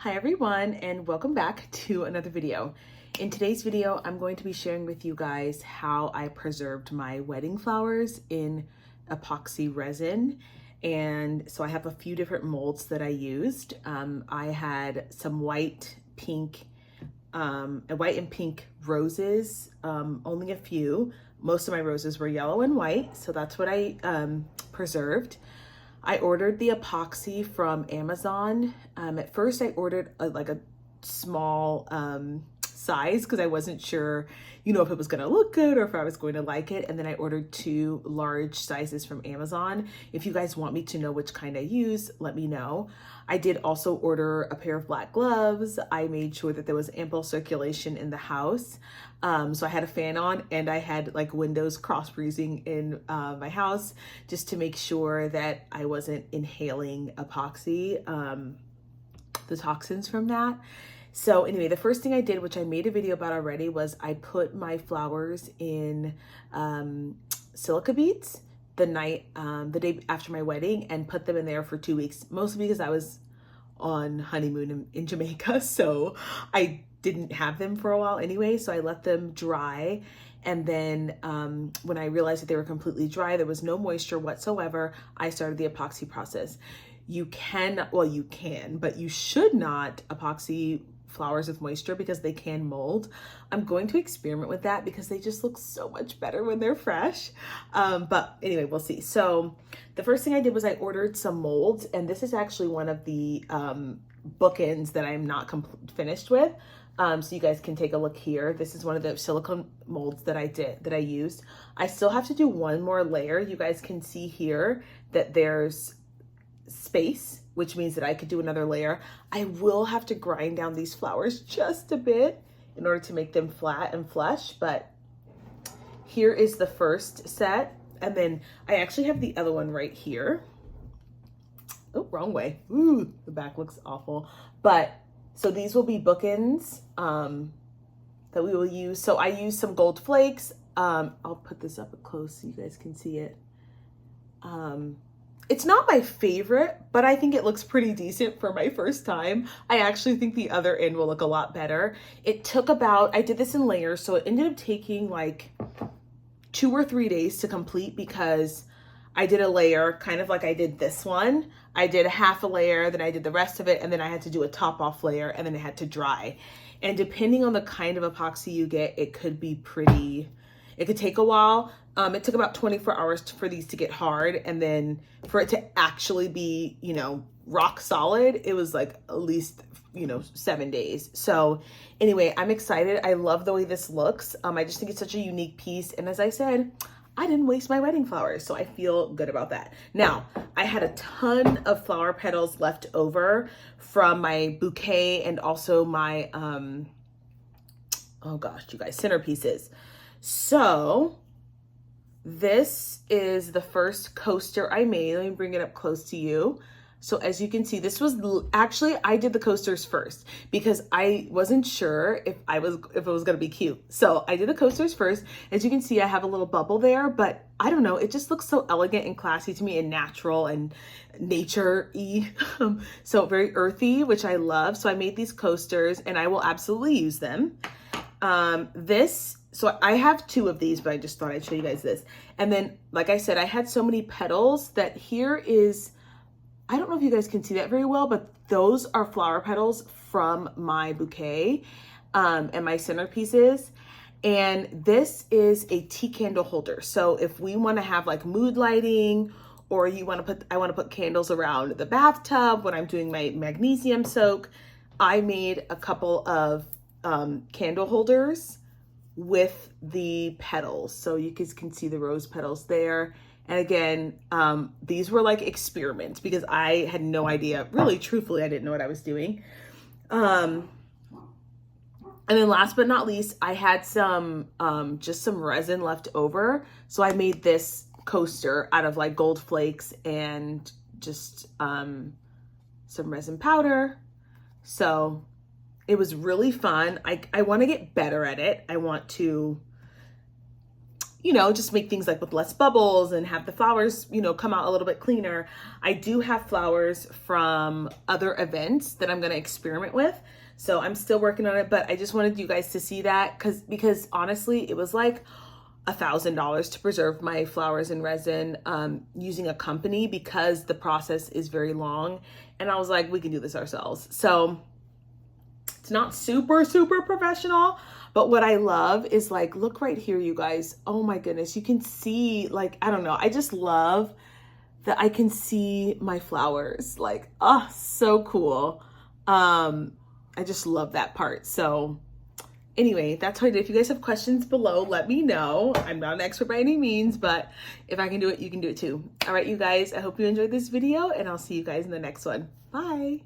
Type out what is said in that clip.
Hi everyone, and welcome back to another video. In today's video, I'm going to be sharing with you guys how I preserved my wedding flowers in epoxy resin. And so I have a few different molds that I used. I had some white and pink roses, only a few. Most of my roses were yellow and white, so that's what I preserved. I ordered the epoxy from Amazon. At first I ordered a small size because I wasn't sure, if it was gonna look good or if I was going to like it. And then I ordered 2 large sizes from Amazon. If you guys want me to know which kind I use, let me know. I did also order a pair of black gloves. I made sure that there was ample circulation in the house. So I had a fan on and I had like windows cross breezing in my house just to make sure that I wasn't inhaling epoxy, the toxins from that. So anyway, the first thing I did, which I made a video about already, was I put my flowers in silica beads the day after my wedding and put them in there for 2 weeks, mostly because I was on honeymoon in Jamaica. So I didn't have them for a while anyway. So I let them dry. And then when I realized that they were completely dry, there was no moisture whatsoever, I started the epoxy process. You can, but you should not epoxy flowers with moisture because they can mold. I'm going to experiment with that because they just look so much better when they're fresh. But anyway, we'll see. So the first thing I did was I ordered some molds, and this is actually one of the bookends that I'm not finished with. So you guys can take a look here. This is one of the silicone molds that I used. I still have to do one more layer. You guys can see here that there's space, which means that I could do another layer. I will have to grind down these flowers just a bit in order to make them flat and flush, but here is the first set. And then I actually have the other one right here. Oh, wrong way. Ooh, the back looks awful. But so these will be bookends that we will use. So I used some gold flakes. I'll put this up close so you guys can see it. It's not my favorite, but I think it looks pretty decent for my first time. I actually think the other end will look a lot better. It took I did this in layers, so it ended up taking like 2 or 3 days to complete because I did a layer kind of like I did this one. I did a half a layer, then I did the rest of it, and then I had to do a top off layer, and then it had to dry. And depending on the kind of epoxy you get, it could take a while. It took about 24 hours for these to get hard, and then for it to actually be, rock solid, it was like at least, 7 days. So anyway, I'm excited. I love the way this looks. I just think it's such a unique piece. And as I said, I didn't waste my wedding flowers, so I feel good about that. Now, I had a ton of flower petals left over from my bouquet and also my, oh gosh, you guys, centerpieces. So this is the first coaster I made. Let me bring it up close to you. So as you can see, this was actually, I did the coasters first because I wasn't sure if it was going to be cute. So I did the coasters first. As you can see, I have a little bubble there, but I don't know. It just looks so elegant and classy to me and natural and nature-y. So very earthy, which I love. So I made these coasters and I will absolutely use them. So I have 2 of these, but I just thought I'd show you guys this. And then, like I said, I had so many petals that here is, I don't know if you guys can see that very well, but those are flower petals from my bouquet and my centerpieces. And this is a tea candle holder. So if we want to have like mood lighting, or I want to put candles around the bathtub when I'm doing my magnesium soak, I made a couple of candle holders with the petals. So you guys can see the rose petals there. And again, these were like experiments because I had no idea, really, truthfully, I didn't know what I was doing. And then last but not least, I had just some resin left over. So I made this coaster out of like gold flakes and just some resin powder. So it was really fun. I want to get better at it. I want to you know, just make things like with less bubbles and have the flowers, you know, come out a little bit cleaner. I do have flowers from other events that I'm going to experiment with. So I'm still working on it, but I just wanted you guys to see that because honestly, it was like $1,000 to preserve my flowers in resin using a company because the process is very long. And I was like, we can do this ourselves. So it's not super, super professional, but what I love is like, look right here, you guys. Oh my goodness. You can see, like, I don't know. I just love that I can see my flowers. Like, oh, so cool. I just love that part. So anyway, that's how I did. If you guys have questions below, let me know. I'm not an expert by any means, but if I can do it, you can do it too. All right, you guys, I hope you enjoyed this video and I'll see you guys in the next one. Bye.